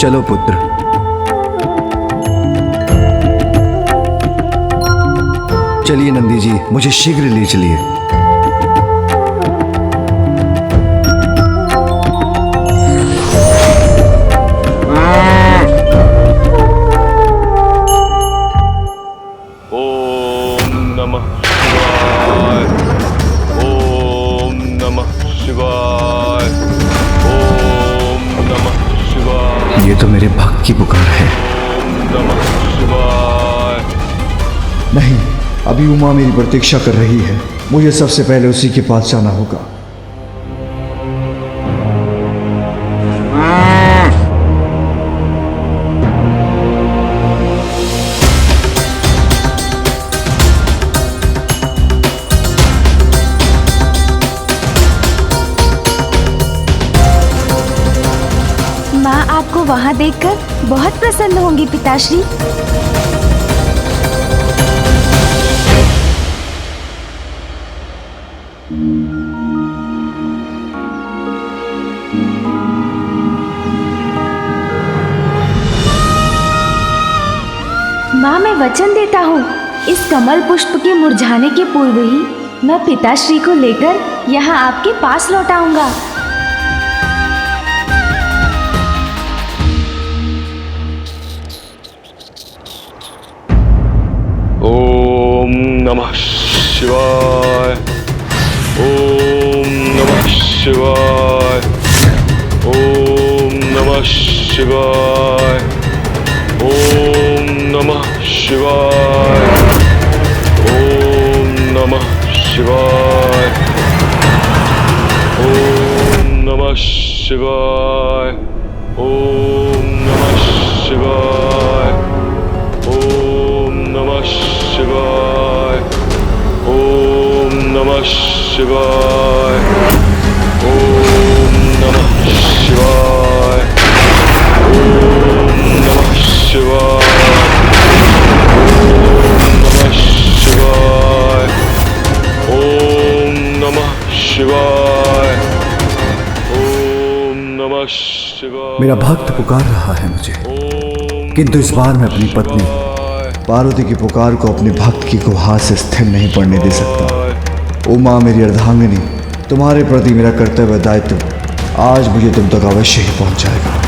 चलो पुत्र, चलिए नंदी जी, मुझे शीघ्र ले चलिए। ओम नमः शिवाय, ओम नमः शिवाय, ओम नमः शिवाय। ये तो मेरे भक्त की पुकार है। ओम नमः शिवाय। नहीं, अभी उमा मेरी प्रतीक्षा कर रही है। मुझे सबसे पहले उसी के पास जाना होगा। माँ आपको वहाँ देखकर बहुत प्रसन्न होंगी पिताश्री। माँ मैं वचन देता हूँ, इस कमल पुष्प के मुरझाने के पूर्व ही मैं पिताश्री को लेकर यहाँ आपके पास लौट आऊंगा। ओम नमः शिवाय, ओम नमः शिवाय, ओम नमः शिवाय, ओम नमः शिवाय, ओम नमः शिवाय, ओम नमः शिवाय, ओम नमः शिवाय, ओम नमः शिवाय, ओम नमः शिवाय, ओम नमः शिवाय, ओम नमः शिवाय, ओम नमः शिवाय, ओम नमः शिवाय। मेरा भक्त पुकार रहा है मुझे, किंतु इस बार मैं अपनी पत्नी पार्वती की पुकार को अपने भक्त की गुहार से स्थिर नहीं पड़ने दे सकता। उमा मेरी अर्धांगिनी, तुम्हारे प्रति मेरा कर्तव्य दायित्व आज मुझे तुम तक अवश्य ही पहुंचाएगा।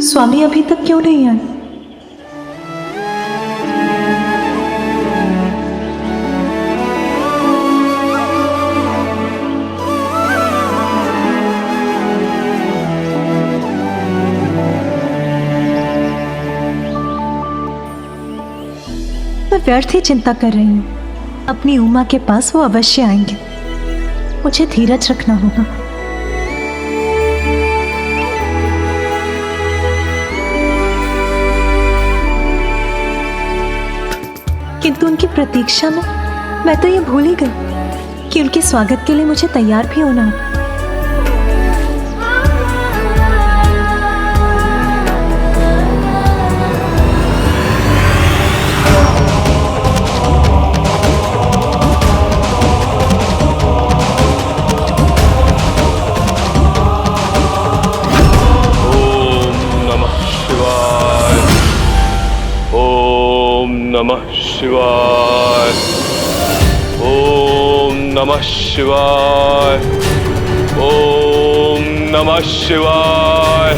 स्वामी अभी तक क्यों नहीं आए? मैं व्यर्थ ही चिंता कर रही हूँ। अपनी उमा के पास वो अवश्य आएंगे। मुझे धीरज रखना होगा। किंतु उनकी प्रतीक्षा में मैं तो ये भूल ही गई कि उनके स्वागत के लिए मुझे तैयार भी होना है। नमः शिवाय, ओम नमः शिवाय, ओम नमः शिवाय, ओम नमः शिवाय,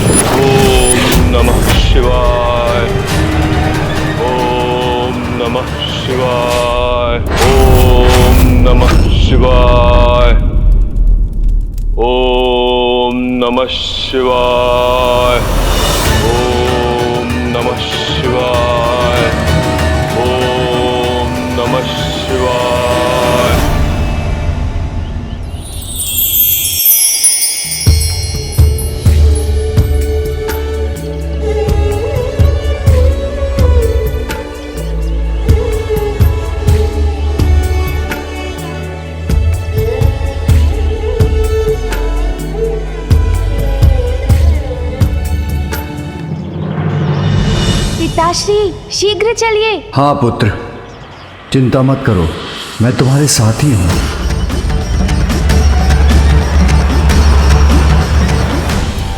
ओम नमः शिवाय, ओम नमः शिवाय, ओम नमः शिवाय, ओम नमः शिवाय, ओम नमः शिवाय। पिताश्री शीघ्र चलिए। हाँ पुत्र, चिंता मत करो, मैं तुम्हारे साथ ही हूँ।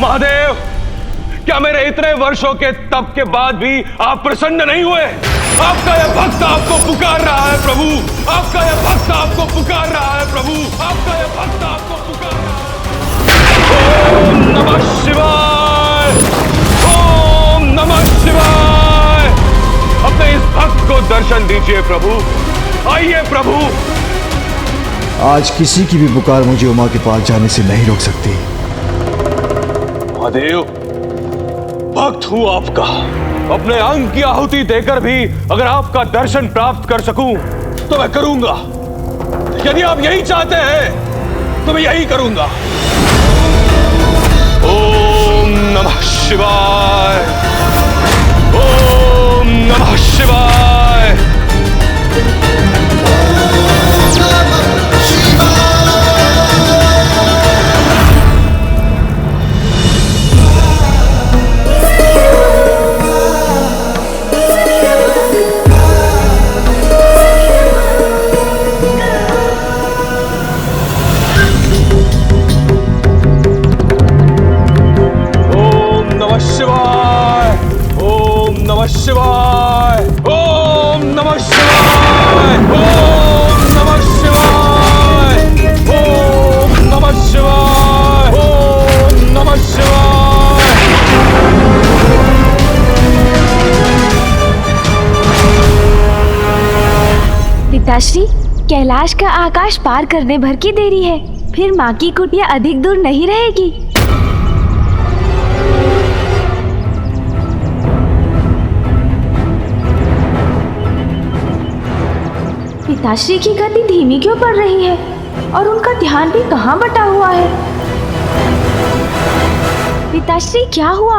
महादेव, क्या मेरे इतने वर्षों के तप के बाद भी आप प्रसन्न नहीं हुए? आपका यह भक्त आपको पुकार रहा है प्रभु, आपका यह भक्त आपको पुकार रहा है प्रभु, आपका यह भक्त आपको पुकार रहा है। ओम नमः शिवाय, ओम नमः शिवाय। अपने इस भक्त को दर्शन दीजिए प्रभु, आइए प्रभु। आज किसी की भी पुकार मुझे उमा के पास जाने से नहीं रोक सकती। महादेव, भक्त हूं आपका, अपने अंग की आहुति देकर भी अगर आपका दर्शन प्राप्त कर सकूं तो मैं करूंगा। यदि आप यही चाहते हैं तो मैं यही करूंगा। ओम नमः शिवाय, ओम नमः शिवाय। शिवाय, ओम नमः शिवाय, ओम नमः शिवाय, ओम नमः शिवाय, ओम नमः शिवाय। पिताश्री, कैलाश का आकाश पार करने भर की देरी है, फिर माँ की कुटिया अधिक दूर नहीं रहेगी। पिताश्री की गति धीमी क्यों पड़ रही है और उनका ध्यान भी कहाँ बटा हुआ है? पिताश्री, क्या हुआ?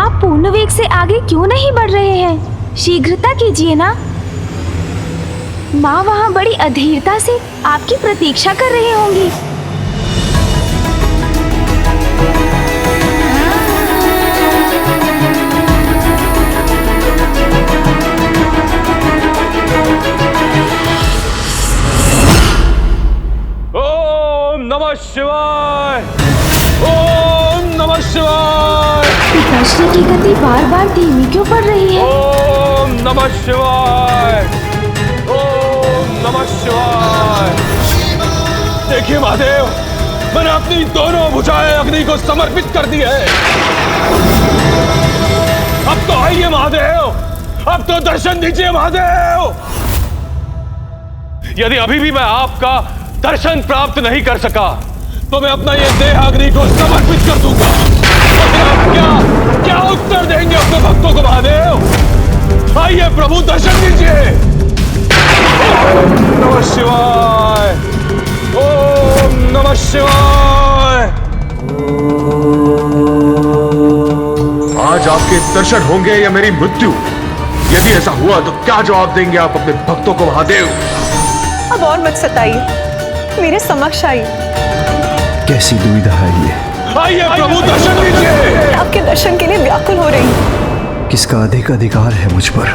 आप पूर्ण वेग से आगे क्यों नहीं बढ़ रहे हैं? शीघ्रता कीजिए ना। माँ वहाँ बड़ी अधीरता से आपकी प्रतीक्षा कर रही होंगी। नमः शिवाय, ओम नमः शिवाय। पिताश्री की गति बार बार धीमी क्यों पड़ रही है? ओम नमः शिवाय, ओम नमः शिवाय। देखिए महादेव, मैंने अपनी दोनों भुजाएं अग्नि को समर्पित कर दी है। अब तो आइए महादेव, अब तो दर्शन दीजिए महादेव। यदि अभी भी मैं आपका दर्शन प्राप्त नहीं कर सका तो मैं अपना ये देह अग्नि को समर्पित कर दूंगा। आप क्या उत्तर देंगे अपने भक्तों को महादेव? आइए प्रभु, दर्शन दीजिए। ओम नमः शिवाय, ओम नमः शिवाय। आज आपके दर्शन होंगे या मेरी मृत्यु? यदि ऐसा हुआ तो क्या जवाब देंगे आप अपने भक्तों को महादेव? अब और मत सताइए, मेरे समक्ष आइए। कैसी दुविधा है ये? आइए प्रभु, दर्शन दीजिए। आपके दर्शन के लिए व्याकुल हो रही हूँ। किसका अधिक अधिकार है मुझ पर?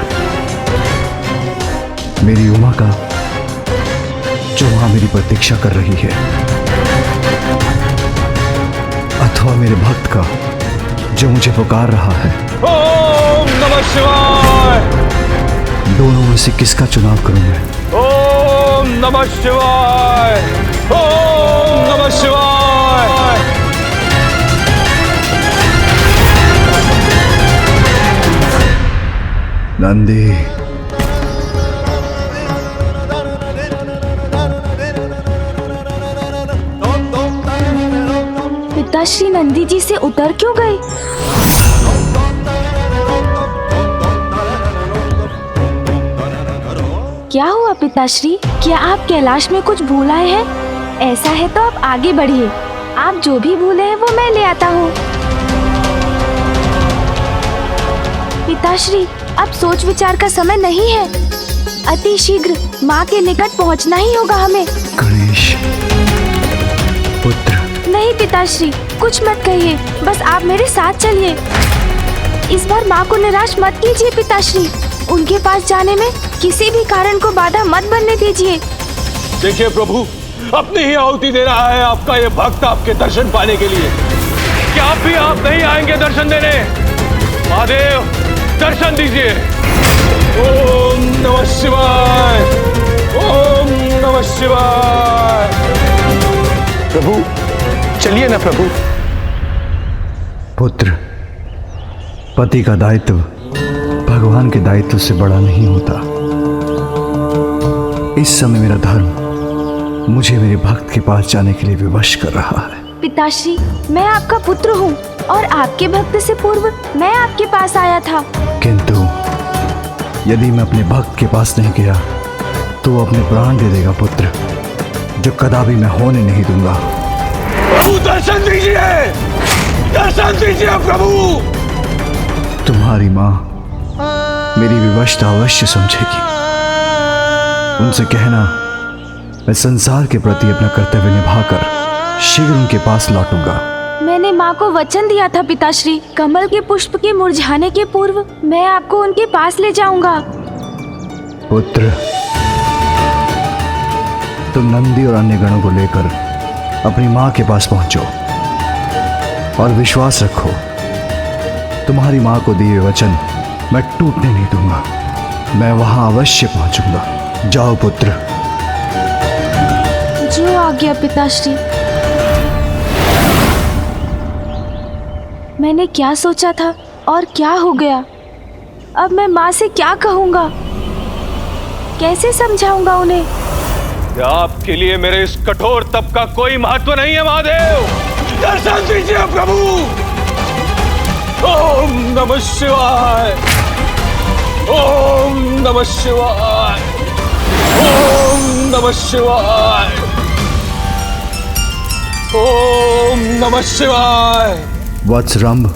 मेरी उमा का, जो वहां मेरी प्रतीक्षा कर रही है, अथवा मेरे भक्त का जो मुझे पुकार रहा है? ओम नमः शिवाय। दोनों में से किसका चुनाव करूं मैं? ओम नमः शिवाय, ओम नमः शिवाय। नंदी, पिताश्री नंदी जी से उतर क्यों गए? क्या हुआ पिताश्री? क्या आप कैलाश में कुछ भूल आए हैं? ऐसा है तो आप आगे बढ़िए, आप जो भी भूले हैं वो मैं ले आता हूँ। पिताश्री, अब सोच विचार का समय नहीं है, अति शीघ्र माँ के निकट पहुँचना ही होगा हमें। गणेश पुत्र। नहीं पिताश्री, कुछ मत कहिए, बस आप मेरे साथ चलिए। इस बार माँ को निराश मत कीजिए पिताश्री। उनके पास जाने में किसी भी कारण को बाधा मत बनने दीजिए। देखिए प्रभु, अपनी ही आहुति दे रहा है आपका ये भक्त आपके दर्शन पाने के लिए। क्या आप भी आप नहीं आएंगे दर्शन देने? महादेव दर्शन दीजिए। ओम नमः शिवाय, ओम नमः शिवाय। प्रभु चलिए ना प्रभु। पुत्र, पति का दायित्व भगवान के दायित्व से बड़ा नहीं होता। इस समय मेरा धर्म मुझे मेरे भक्त के पास जाने के लिए विवश कर रहा है। पिताश्री, मैं आपका पुत्र हूँ और आपके भक्त से पूर्व मैं आपके पास आया था। किंतु यदि मैं अपने भक्त के पास नहीं गया तो वो अपने प्राण दे देगा पुत्र, जो कदापि मैं होने नहीं दूंगा। प्रभु दर्शन दीजिए, दर्शन दीजिए प्रभु। तुम्हारी माँ मेरी विवशता अवश्य समझेगी। उनसे कहना मैं संसार के प्रति अपना कर्तव्य निभाकर शीघ्र उनके पास लौटूंगा। मैंने माँ को वचन दिया था पिताश्री, कमल के पुष्प के मुरझाने के पूर्व मैं आपको उनके पास ले जाऊंगा। पुत्र, तुम नंदी और अन्य गणों को लेकर अपनी माँ के पास पहुंचो और विश्वास रखो, तुम्हारी माँ को दिए वचन मैं टूटने नहीं दूंगा। मैं वहां अवश्य पहुंचूंगा। जाओ पुत्र। जो आज्ञा पिताश्री। मैंने क्या सोचा था और क्या हो गया? अब मैं माँ से क्या कहूँगा? कैसे समझाऊंगा उन्हें? क्या आपके लिए मेरे इस कठोर तप का कोई महत्व नहीं है महादेव? दर्शन दीजिए प्रभु। ओम नमः शिवाय, ओम नमः शिवाय, ओम नमः शिवाय, ओम नमः शिवाय। वत्सरंभ,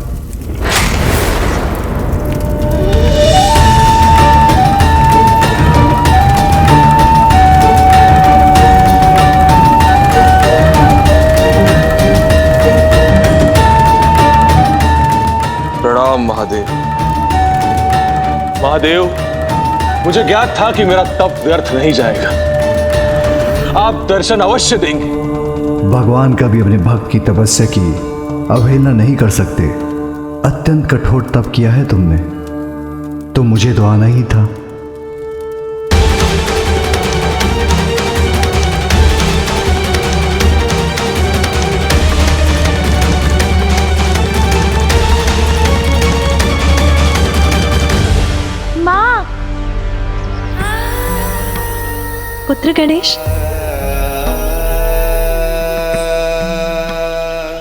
प्रणाम महादेव। महादेव, मुझे ज्ञात था कि मेरा तप व्यर्थ नहीं जाएगा। आप दर्शन अवश्य देंगे। भगवान कभी अपने भक्त की तपस्या की अवहेलना नहीं कर सकते। अत्यंत कठोर तप किया है तुमने, तो मुझे तो आना ही था। माँ। पुत्र गणेश,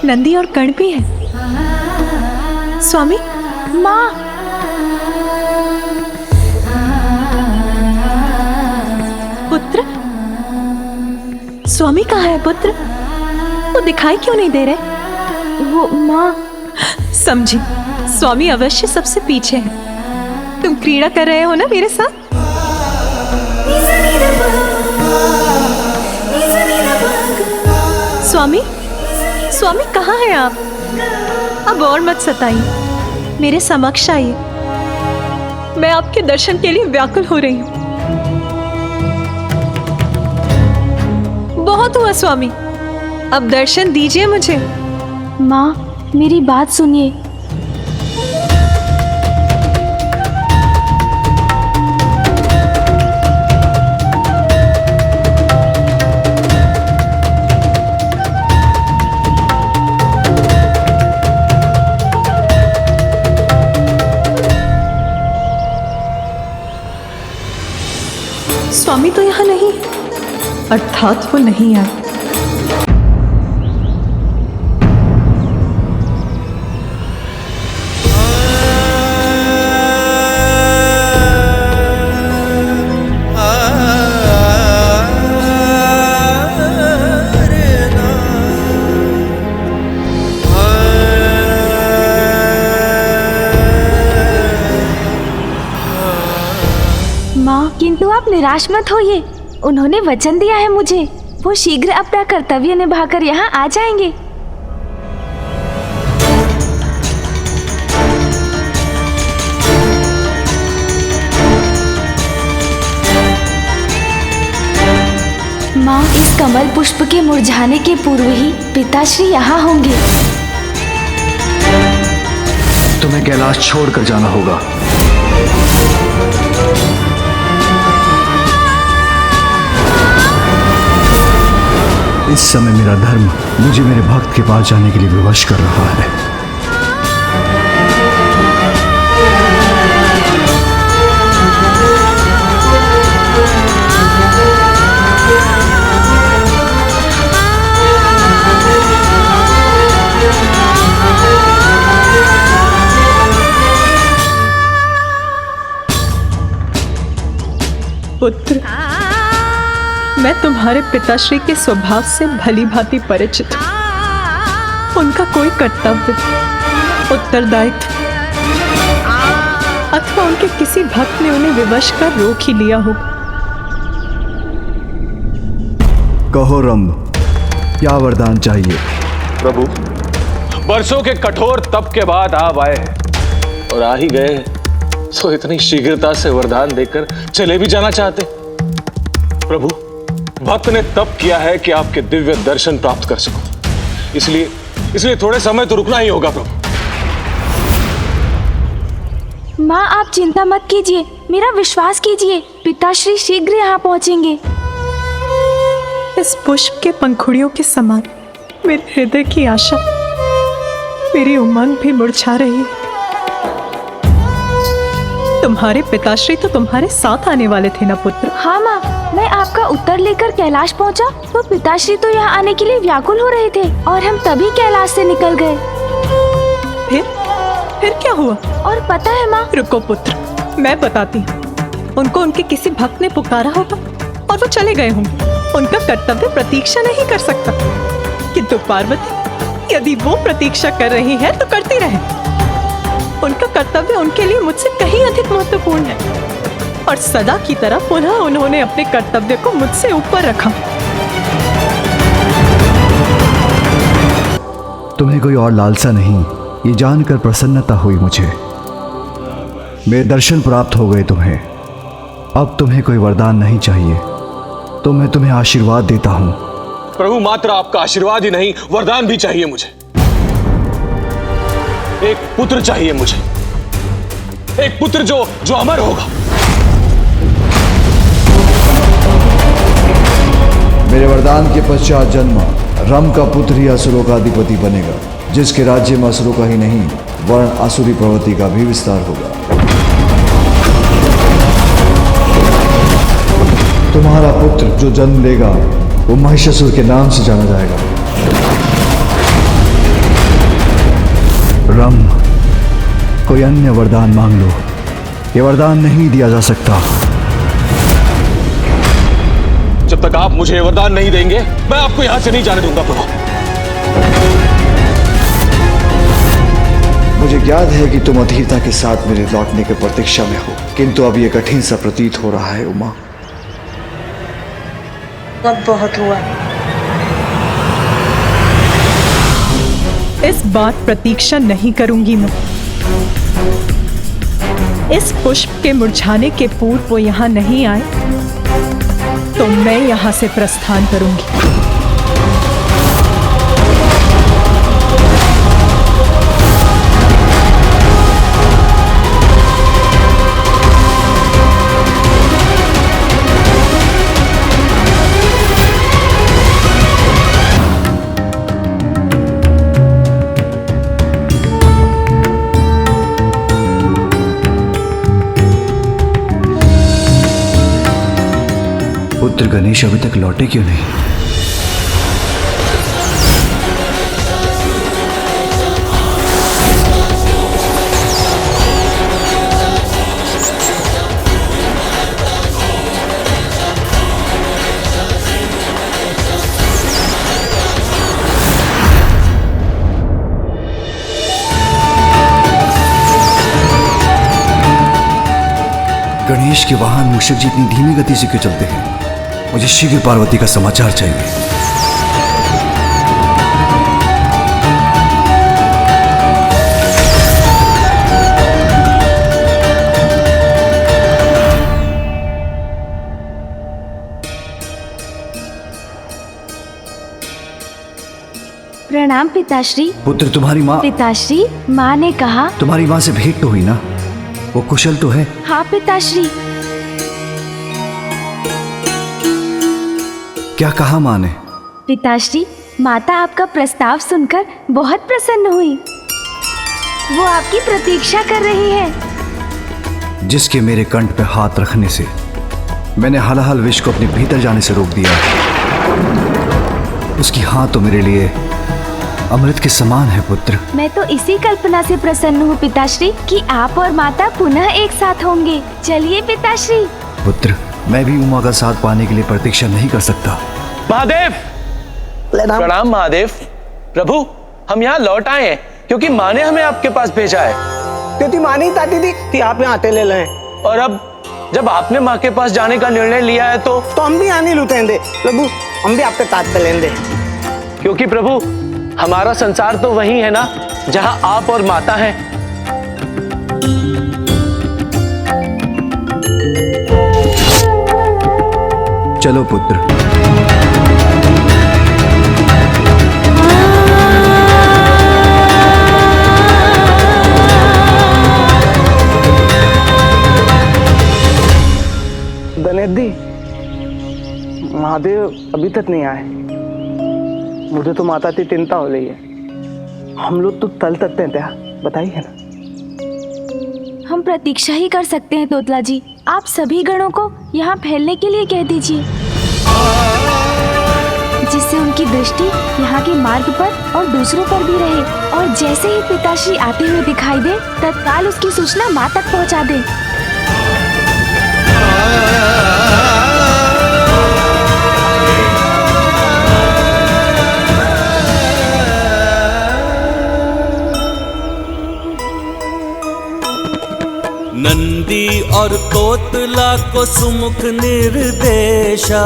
नंदी और कर्ण भी है। स्वामी। माँ। पुत्र, स्वामी कहाँ है पुत्र? वो दिखाई क्यों नहीं दे रहे? वो माँ। समझी, स्वामी अवश्य सबसे पीछे है। तुम क्रीड़ा कर रहे हो ना मेरे साथ? स्वामी, स्वामी कहाँ हैं आप? अब और मत सताइए, मेरे समक्ष आइए। मैं आपके दर्शन के लिए व्याकुल हो रही हूँ। बहुत हुआ स्वामी, अब दर्शन दीजिए मुझे। माँ, मेरी बात सुनिए। स्वामी तो यहाँ नहीं, अर्थात वो नहीं आए। माँ, किंतु आप निराश मत होइए। उन्होंने वचन दिया है मुझे, वो शीघ्र अपना कर्तव्य निभाकर यहाँ आ जाएंगे। कमल पुष्प के मुरझाने के पूर्व ही पिताश्री यहाँ होंगे। तुम्हें कैलाश छोड़कर जाना होगा। इस समय मेरा धर्म मुझे मेरे भक्त के पास जाने के लिए विवश कर रहा है। पुत्र, मैं तुम्हारे पिताश्री के स्वभाव से भली भांति परिचित हूं। उनका कोई कर्तव्य, उत्तरदायित्व अथवा उनके किसी भक्त ने उन्हें विवश कर रोक ही लिया होगा। कहो रंभ, क्या वरदान चाहिए? प्रभु, वर्षों के कठोर तप के बाद आप आए हैं और आ ही गए हैं, तो इतनी शीघ्रता से वरदान देकर चले भी जाना चाहते? प्रभु, भक्त ने तप किया है कि आपके दिव्य दर्शन प्राप्त कर सको, इसलिए थोड़े समय तो रुकना ही होगा। प्रभु, माँ आप चिंता मत कीजिए, मेरा विश्वास कीजिए, पिताश्री शीघ्र यहाँ पहुँचेंगे। इस पुष्प के पंखुड़ियों के समान मेरे हृदय की आशा, मेरी उमंग भी मुरझा रही है। तुम्हारे पिताश्री तो तुम्हारे साथ आने वाले थे ना पुत्र? हाँ माँ, मैं आपका उत्तर लेकर कैलाश पहुँचा तो पिताश्री तो यहाँ आने के लिए व्याकुल हो रहे थे और हम तभी कैलाश से निकल गए। फिर क्या हुआ? और पता है माँ? रुको पुत्र, मैं बताती हूँ। उनको उनके किसी भक्त ने पुकारा होगा और वो चले गए होंगे। उनका कर्तव्य प्रतीक्षा नहीं कर सकता, किंतु पार्वती यदि वो प्रतीक्षा कर रही है तो करती रहे। उनका कर्तव्य उनके लिए मुझसे कहीं अधिक महत्वपूर्ण है और सदा की तरह पुनः उन्होंने अपने कर्तव्य को मुझसे ऊपर रखा। तुम्हें कोई और लालसा नहीं, ये जानकर प्रसन्नता हुई मुझे। मेरे दर्शन प्राप्त हो गए तुम्हें। अब तुम्हें कोई वरदान नहीं चाहिए, तो मैं तुम्हें आशीर्वाद देता हूं। प्रभु, मात्र आपका आशीर्वाद ही नहीं, वरदान भी चाहिए मुझे। एक पुत्र चाहिए मुझे, एक पुत्र जो अमर होगा। मेरे वरदान के पश्चात जन्म रम का पुत्र ही असुरों का अधिपति बनेगा, जिसके राज्य में असुरों का ही नहीं वर्ण आसुरी प्रवृत्ति का भी विस्तार होगा। तुम्हारा पुत्र जो जन्म लेगा वो महिषासुर के नाम से जाना जाएगा। रम, कोई अन्य वरदान मांग लो, ये वरदान नहीं दिया जा सकता। जब तक आप मुझे वरदान नहीं देंगे, मैं आपको यहां से नहीं जाने दूंगा। प्रभु, मुझे याद है कि तुम अधीरता के साथ मेरे लौटने की प्रतीक्षा में हो, किंतु अब यह कठिन सा प्रतीत हो रहा है। उमा, अब बहुत हुआ। इस बार प्रतीक्षा नहीं करूंगी मैं। इस पुष्प के मुरझाने के पूर्व वो यहाँ नहीं आए तो मैं यहाँ से प्रस्थान करूंगी। पुत्र गणेश अभी तक लौटे क्यों नहीं? गणेश के वाहन मूषक जी इतनी धीमी गति से क्यों चलते हैं? मुझे शीघ्र पार्वती का समाचार चाहिए। प्रणाम पिताश्री। पुत्र तुम्हारी माँ। पिताश्री, माँ ने कहा। तुम्हारी माँ से भेंट तो हुई ना? वो कुशल तो है? हाँ पिताश्री। क्या कहा माँ ने? पिताश्री, माता आपका प्रस्ताव सुनकर बहुत प्रसन्न हुई। वो आपकी प्रतीक्षा कर रही है। जिसके मेरे कंठ पे हाथ रखने से मैंने हलाहल विष को अपने भीतर जाने से रोक दिया, उसकी हाथ तो मेरे लिए अमृत के समान है पुत्र। मैं तो इसी कल्पना से प्रसन्न हूँ पिताश्री कि आप और माता पुनः एक साथ होंगे। चलिए पिताश्री। पुत्र, मैं भी उमा का साथ पाने के लिए प्रतीक्षा नहीं कर सकता। महादेव, प्रणाम महादेव। प्रभु, हम यहाँ लौट आए हैं क्योंकि माँ ने हमें आपके पास भेजा है। क्योंकि माँ नहीं चाहती थी कि आप यहाँ आते ले लें। और अब जब आपने माँ के पास जाने का निर्णय लिया है तो हम भी यहाँ नहीं लुटेंगे प्रभु, हम भी आपके साथ चलेंगे। क्योंकि प्रभु, हमारा संसार तो वही है ना जहाँ आप और माता हैं। चलो पुत्र। दनेदी, महादेव अभी तक नहीं आए। मुझे तो माता की चिंता हो रही है। हम लोग तो तल सकते हैं क्या, बताइए ना। हम प्रतीक्षा ही कर सकते हैं तोतला जी। आप सभी गणों को यहाँ फैलने के लिए कह दीजिए, जिससे उनकी दृष्टि यहाँ के मार्ग पर और दूसरों पर भी रहे। और जैसे ही पिताश्री आते हुए दिखाई दे, तत्काल उसकी सूचना माँ तक पहुँचा दे। नंदी और तोतला को सुमुख निर्देशा,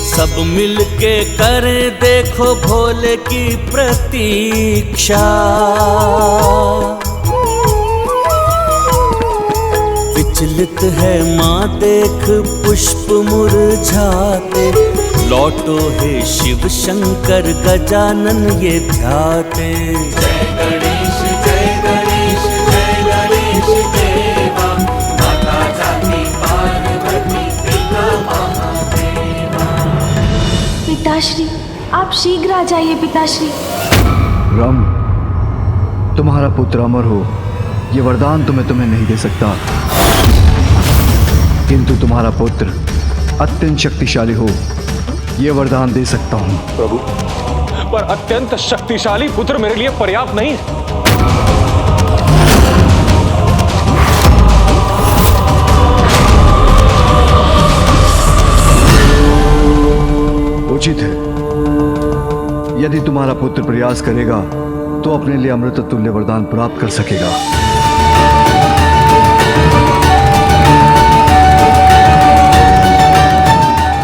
सब मिलके करें देखो भोले की प्रतीक्षा। विचलित है माँ देख पुष्प मुरझाते, लौटो हे शिव शंकर गजानन ये ध्याते। जय गणेश जय गणेश जय गणेश देवा, माता जाति पार्वती पिता महादेवा। पिताश्री, आप शीघ्र आ जाइए पिताश्री। राम, तुम्हारा पुत्र अमर हो, ये वरदान तो मैं तुम्हें नहीं दे सकता, किंतु तुम्हारा पुत्र अत्यंत शक्तिशाली हो, ये वरदान दे सकता हूँ। प्रभु, पर अत्यंत शक्तिशाली पुत्र मेरे लिए पर्याप्त नहीं। उचित है, यदि तुम्हारा पुत्र प्रयास करेगा तो अपने लिए अमृत तुल्य वरदान प्राप्त कर सकेगा।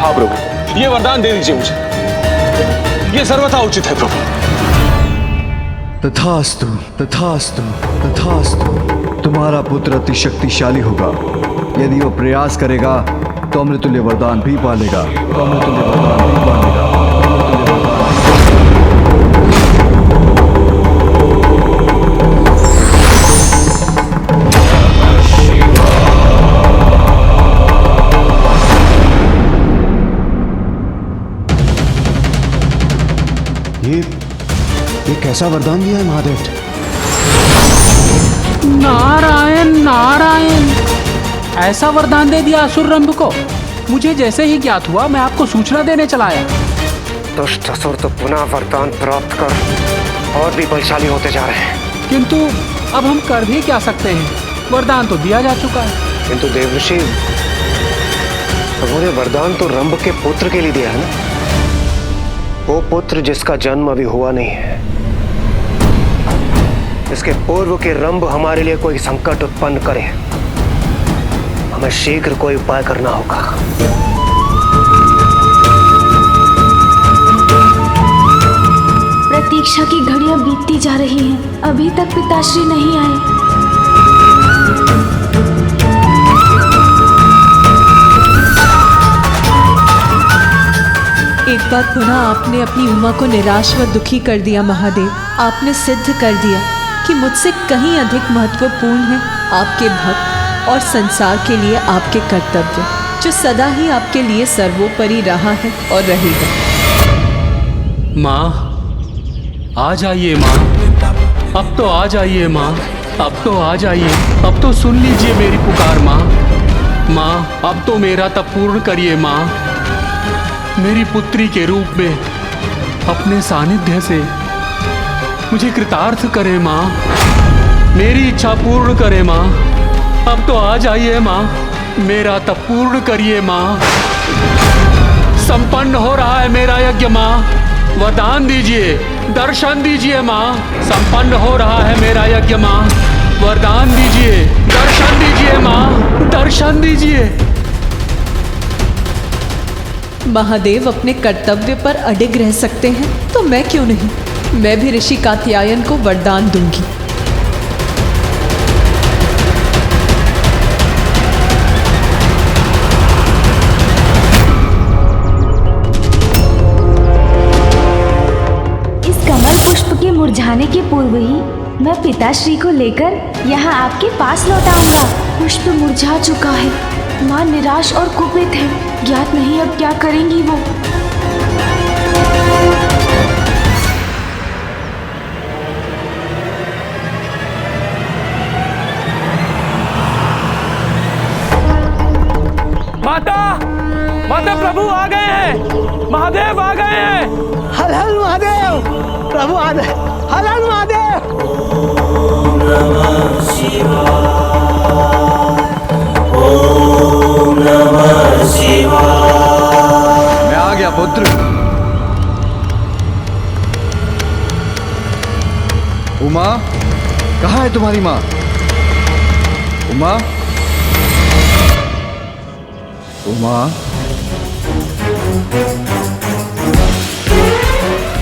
हाँ प्रभु, ये वरदान दे दीजिए मुझे, ये सर्वथा उचित है प्रभु। तथास्तु तथास्तु तथास्तु। तुम्हारा पुत्र अति शक्तिशाली होगा, यदि वो प्रयास करेगा तो अमृतुल्य वरदान भी पालेगा, तो अमृतुल्य वरदान भी पालेगा। ये कैसा वरदान दिया है महादेव? नारायण नारायण, ऐसा वरदान दे दिया असुर रंभ को। मुझे जैसे ही ज्ञात हुआ मैं आपको सूचना देने चला आया। दुष्ट असुर तो पुनः वरदान प्राप्त कर और भी बलशाली होते जा रहे हैं। किंतु अब हम कर भी क्या सकते हैं, वरदान तो दिया जा चुका है। किंतु देवऋषि, उन्होंने वरदान तो रंभ के पुत्र के लिए दिया है ना, वो पुत्र जिसका जन्म अभी हुआ नहीं है। इसके पूर्व के रंभ हमारे लिए कोई संकट उत्पन्न करे, हमें शीघ्र कोई उपाय करना होगा। प्रतीक्षा की घड़ियां बीतती जा रही हैं, अभी तक पिताश्री नहीं आए। एक बार पुनः आपने अपनी उमा को निराश व दुखी कर दिया महादेव। आपने सिद्ध कर दिया कि मुझसे कहीं अधिक महत्वपूर्ण है आपके भक्त और संसार के लिए आपके कर्तव्य, जो सदा ही आपके लिए सर्वोपरि रहा है और रहेगा। माँ, आ जाइए माँ, अब तो आ जाइए माँ, अब तो आ जाइए, अब तो सुन लीजिए मेरी पुकार माँ। माँ, अब तो मेरा तप पूर्ण करिए माँ। मेरी पुत्री के रूप में अपने सानिध्य से मुझे कृतार्थ करे माँ, मेरी इच्छा पूर्ण करे माँ। अब तो आ जाइए माँ, मेरा तप पूर्ण करिए माँ। संपन्न हो रहा है मेरा यज्ञ माँ, वरदान दीजिए, दर्शन दीजिए माँ। संपन्न हो रहा है मेरा यज्ञ माँ, वरदान दीजिए, दर्शन दीजिए माँ, दर्शन दीजिए। महादेव अपने कर्तव्य पर अडिग रह सकते हैं तो मैं क्यों नहीं? मैं भी ऋषि कात्यायन को वरदान दूंगी। इस कमल पुष्प के मुरझाने के पूर्व ही मैं पिताश्री को लेकर यहाँ आपके पास लौट आऊंगा। पुष्प मुरझा चुका है, माँ निराश और कुपित है, ज्ञात नहीं अब क्या करेंगी वो। माता, माता प्रभु आ गए हैं, महादेव आ गए हैं। हर हर महादेव, प्रभु आ गए। हर हर महादेव। ओम नमः शिवाय, ओम नमः शिवाय। मैं आ गया पुत्र। उमा, कहाँ है तुम्हारी माँ? उमा, उमा,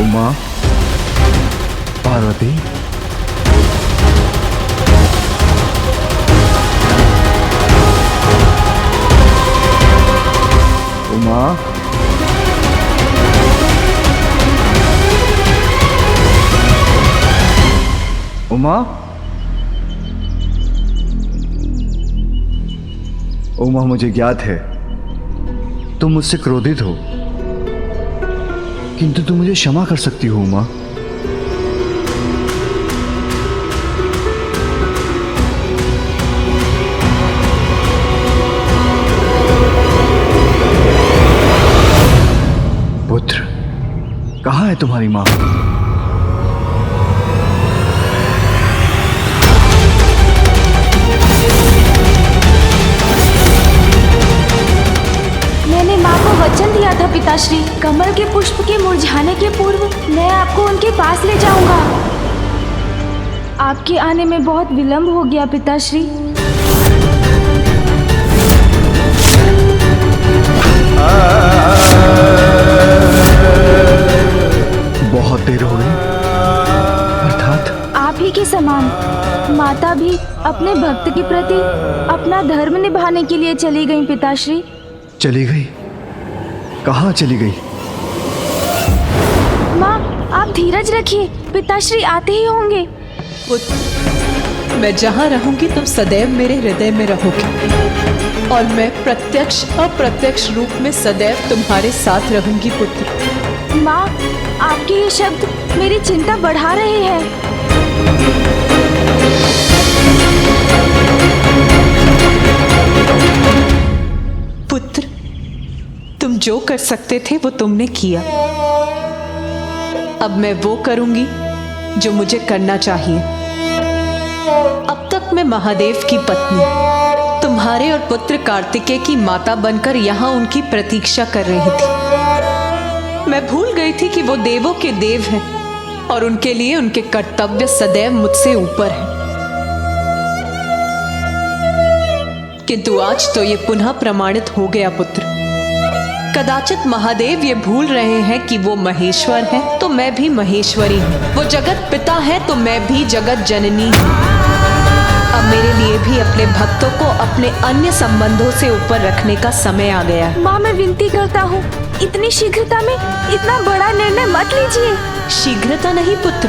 उमा, पार्वती, उमा, उमा, उमा, मुझे ज्ञात है तुम मुझसे क्रोधित हो, किंतु तुम मुझे क्षमा कर सकती हो उमा। पुत्र, कहाँ है तुम्हारी माँ? मैंने माँ को वचन दिया था पिताश्री, कमल के पुष्प के मुरझाने के पूर्व मैं आपको उनके पास ले जाऊंगा। आपके आने में बहुत विलंब हो गया पिताश्री। बहुत देर हो गई, अर्थात आप ही के समान माता भी अपने भक्त के प्रति अपना धर्म निभाने के लिए चली गई पिताश्री। चली गई? कहाँ चली गई? माँ, आप धीरज रखिए, पिताश्री आते ही होंगे। पुत्र, मैं जहाँ रहूंगी तुम सदैव मेरे हृदय में रहोगे और मैं प्रत्यक्ष अप्रत्यक्ष रूप में सदैव तुम्हारे साथ रहूंगी पुत्र। माँ, आपके ये शब्द मेरी चिंता बढ़ा रहे हैं। पुत्र, तुम जो कर सकते थे वो तुमने किया। अब मैं वो करूंगी जो मुझे करना चाहिए। अब तक मैं महादेव की पत्नी, तुम्हारे और पुत्र कार्तिकेय की माता बनकर यहाँ उनकी प्रतीक्षा कर रही थी। मैं भूल गई थी कि वो देवों के देव हैं और उनके लिए उनके कर्तव्य सदैव मुझसे ऊपर हैं। किंतु आज तो ये पुनः प्रमाणित हो गया पुत्र। कदाचित महादेव ये भूल रहे हैं कि वो महेश्वर हैं तो मैं भी महेश्वरी हूँ। वो जगत पिता है तो मैं भी जगत जननी हूँ। अब मेरे लिए भी अपने भक्तों को अपने अन्य संबंधों से ऊपर रखने का समय आ गया है। माँ मैं विनती करता हूँ, इतनी शीघ्रता में इतना बड़ा निर्णय मत लीजिए। शीघ्रता नहीं पुत्र,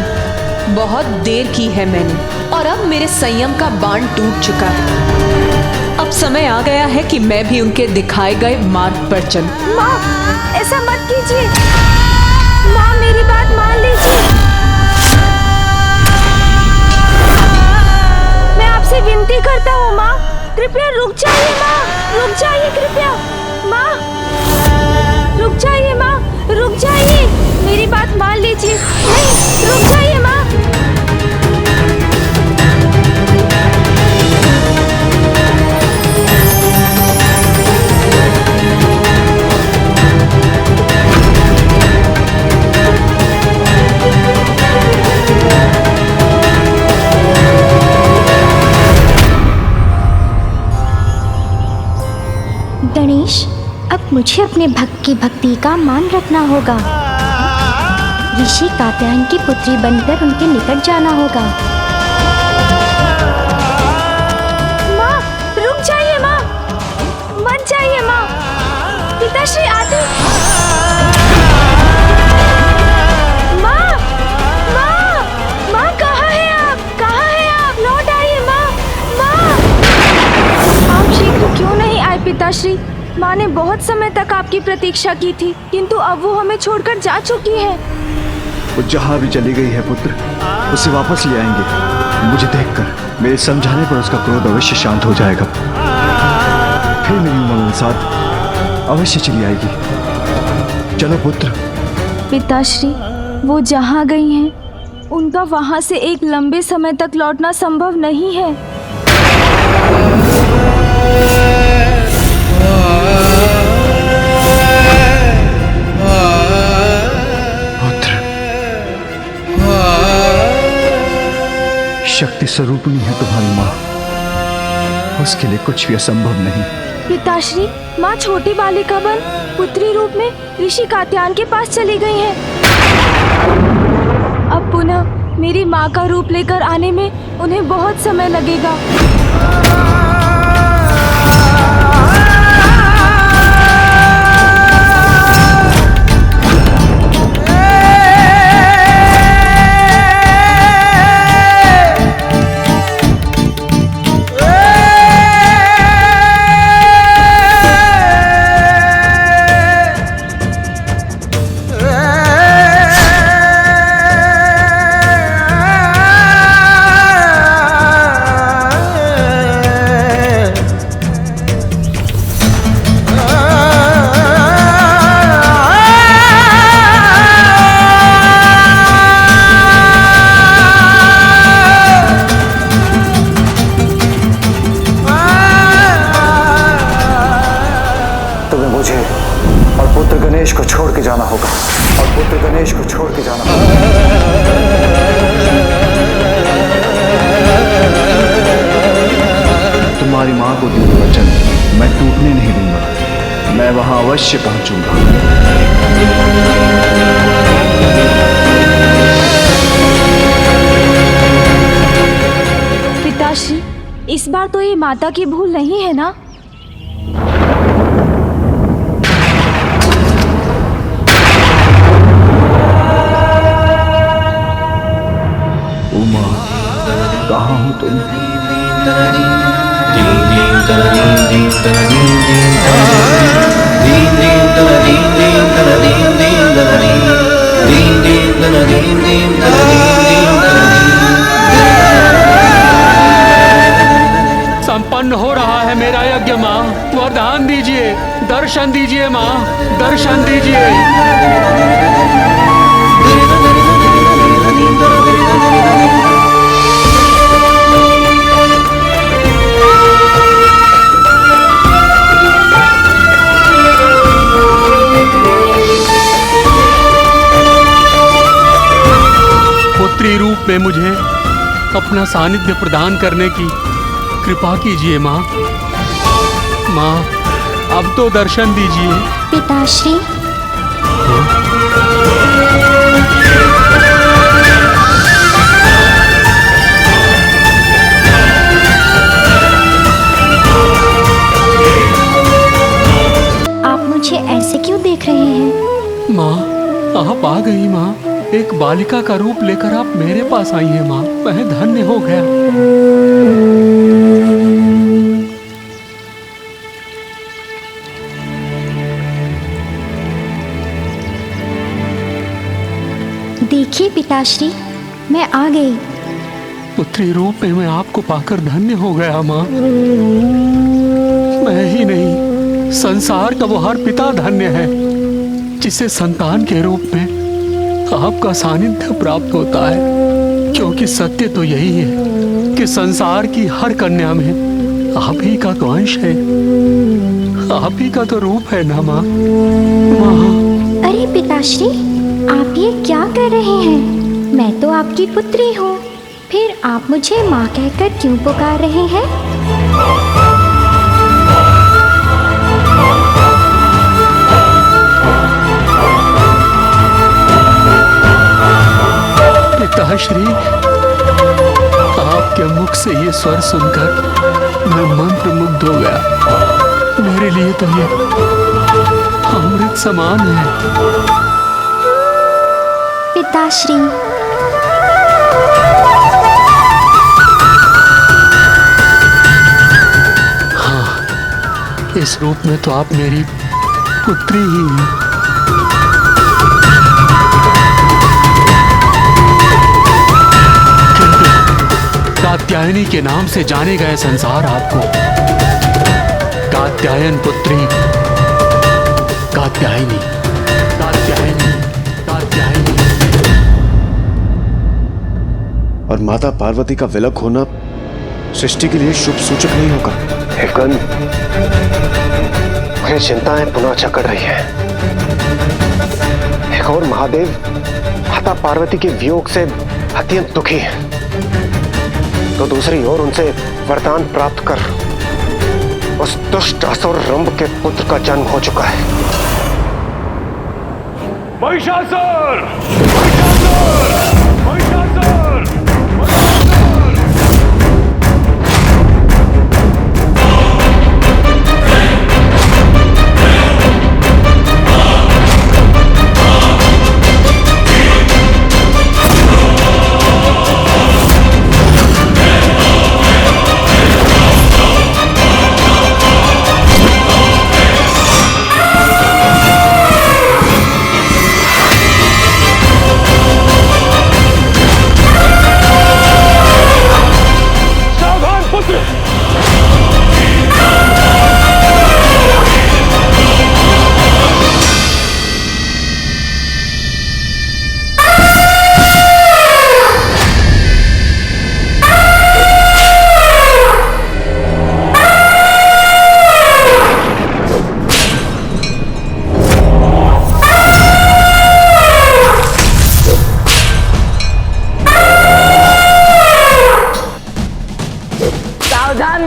बहुत देर की है मैंने और अब मेरे संयम का बांध टूट चुका है। अब समय आ गया है कि मैं भी उनके दिखाए गए मार्ग पर चलूं। माँ ऐसा मत कीजिए, माँ मेरी बात मान लीजिए। मैं आपसे विनती करता हूँ माँ, कृपया रुक जाइए माँ, रुक जाइए कृपया। माँ रुक जाइए माँ, रुक जाइए, मेरी बात मान लीजिए। नहीं, रुक जाइए माँ। गणेश, अब मुझे अपने भक्त की भक्ति का मान रखना होगा। ऋषि कात्यायन की पुत्री बनकर उनके निकट जाना होगा। माँ रुक जाइए माँ, मत जाइए माँ। पिताश्री आते। माँ माँ माँ कहाँ है आप, कहाँ है आप? लौट आइए माँ, माँ। आप शीघ्र क्यों नहीं आए पिताश्री? माँ ने बहुत समय तक आपकी प्रतीक्षा की थी, किंतु अब वो हमें छोड़कर जा चुकी है। वो जहाँ भी चली गई है पुत्र, उसे वापस ले आएंगे। मुझे देखकर मेरे समझाने पर उसका क्रोध अवश्य शांत हो जाएगा। फिर मेरी उम्र के साथ अवश्य चली आएगी। चलो पुत्र। पिताश्री, वो जहाँ गई हैं, उनका वहाँ से एक लंबे समय तक लौटना संभव नहीं है। शक्ति स्वरूपिणी है तुम्हारी माँ, उसके लिए कुछ भी असंभव नहीं। पिताश्री, माँ छोटी बालिका बन पुत्री रूप में ऋषि कात्यायन के पास चली गई हैं। अब पुनः मेरी माँ का रूप लेकर आने में उन्हें बहुत समय लगेगा। गणेश को छोड़ के जाना होगा और पुत्र गणेश को छोड़ के जाना होगा। तुम्हारी माँ को दिए वचन मैं टूटने नहीं दूंगा। मैं वहां अवश्य पहुंचूंगा। पिताश्री, इस बार तो ये माता की भूल नहीं है ना? उमा, कहाँ हो तुम? संपन्न हो रहा है मेरा यज्ञ माँ, वरदान दीजिए, दर्शन दीजिए माँ, दर्शन दीजिए। पुत्री रूप में मुझे अपना सानिध्य प्रदान करने की कृपा कीजिए माँ। माँ, अब तो दर्शन दीजिए। पिताश्री, आप आ गई माँ। एक बालिका का रूप लेकर आप मेरे पास आई हैं माँ। मैं धन्य हो गया। देखिए पिताश्री, मैं आ गई। पुत्री रूप में मैं आपको पाकर धन्य हो गया माँ। मैं ही नहीं, संसार का वो हर पिता धन्य है जिसे संतान के रूप में आपका सानिध्य प्राप्त होता है। क्योंकि सत्य तो यही है कि संसार की हर कन्या में आप ही का तो अंश है, आप ही का तो रूप है ना माँ। अरे पिताश्री, आप ये क्या कर रहे हैं? मैं तो आपकी पुत्री हूँ, फिर आप मुझे माँ कहकर क्यों पुकार रहे हैं? पिताश्री, आपके मुख से ये स्वर सुनकर मैं मंत्र मुग्ध हो गया। मेरे लिए तो ये अमृत समान है। पिताश्री, हाँ, इस रूप में तो आप मेरी पुत्री ही हैं। कात्यायनी के नाम से जाने गए संसार आपको कात्यायन पुत्री, कात्यायनी, कात्यायनी, कात्यायनी। और माता पार्वती का विलक होना सृष्टि के लिए शुभ सूचक नहीं होगा। मुझे चिंताएं पुनः चकड़ रही है। एक और महादेव माता पार्वती के वियोग से अत्यंत दुखी है, तो दूसरी ओर उनसे वरदान प्राप्त कर उस दुष्ट असुर रंभ के पुत्र का जन्म हो चुका है। महिषासुर! महिषासुर! महिषासुर!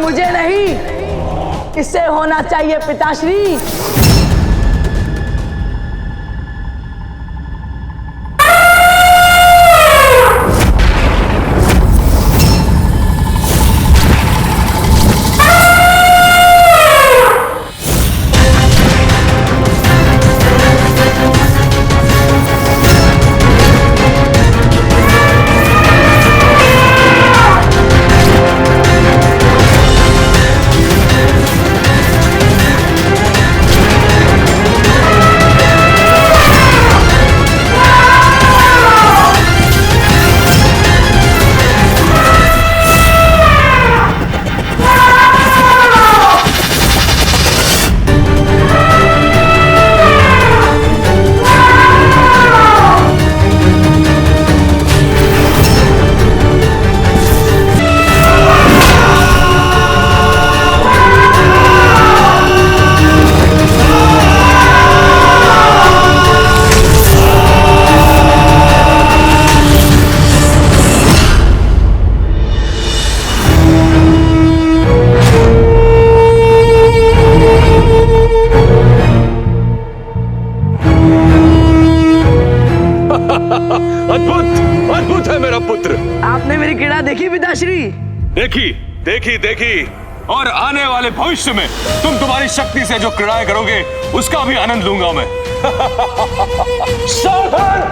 मुझे नहीं, इससे होना चाहिए पिताश्री। अद्भुत है मेरा पुत्र। आपने मेरी क्रीड़ा देखी पिताश्री? देखी देखी देखी, और आने वाले भविष्य में तुम्हारी शक्ति से जो क्रीड़ाएं करोगे उसका भी आनंद लूंगा मैं। सावधान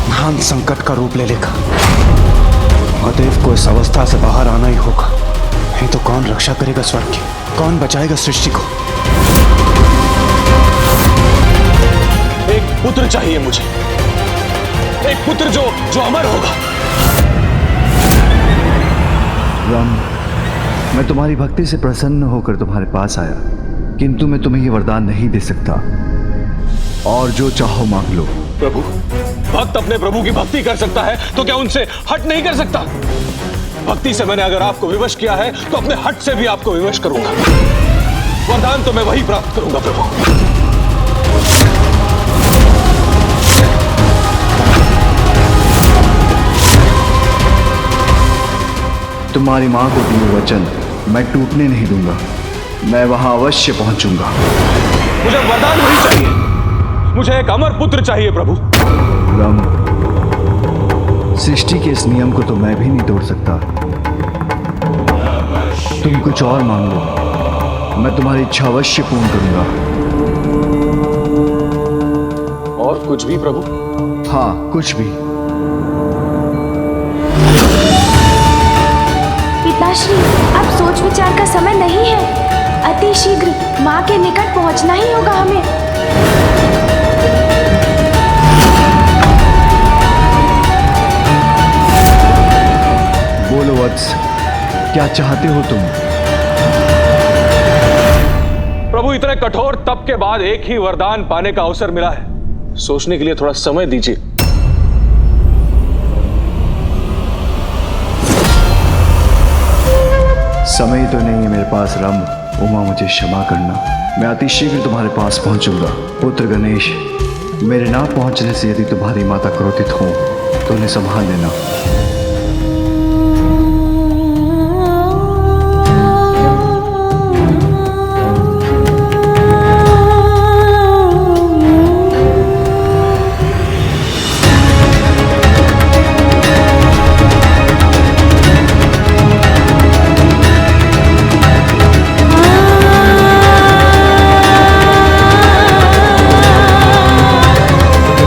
महान संकट का रूप ले लेगा। महादेव को इस अवस्था से बाहर आना ही होगा, नहीं तो कौन रक्षा करेगा स्वर्ग की, कौन बचाएगा सृष्टि को। एक पुत्र चाहिए मुझे, एक पुत्र जो अमर होगा। राम, मैं तुम्हारी भक्ति से प्रसन्न होकर तुम्हारे पास आया, किंतु मैं तुम्हें ये वरदान नहीं दे सकता, और जो चाहो मांग लो। प्रभु, भक्त अपने प्रभु की भक्ति कर सकता है तो क्या उनसे हट नहीं कर सकता? भक्ति से मैंने अगर आपको विवश किया है तो अपने हट से भी आपको विवश करूंगा। वरदान तो मैं वही प्राप्त करूंगा प्रभु। तुम्हारी मां को दिए वचन मैं टूटने नहीं दूंगा, मैं वहां अवश्य पहुंचूंगा। मुझे वरदान वही चाहिए, मुझे एक अमर पुत्र चाहिए प्रभु। राम, सृष्टि के इस नियम को तो मैं भी नहीं तोड़ सकता। तुम कुछ और मांग लो, मैं तुम्हारी इच्छा अवश्य पूर्ण करूंगा। और कुछ भी प्रभु? हाँ, कुछ भी। पिताश्री, अब सोच विचार का समय नहीं है, अति शीघ्र माँ के निकट पहुँचना ही होगा हमें। बोलो वत्स, क्या चाहते हो तुम? प्रभु, इतने कठोर तप के बाद एक ही वरदान पाने का अवसर मिला है, सोचने के लिए थोड़ा समय दीजिए। समय तो नहीं है मेरे पास राम। उमा, मुझे क्षमा करना, मैं अति शीघ्र तुम्हारे पास पहुंचूंगा। पुत्र गणेश, मेरे ना पहुंचने से यदि तुम्हारी माता क्रोधित हो तो उन्हें संभाल लेना।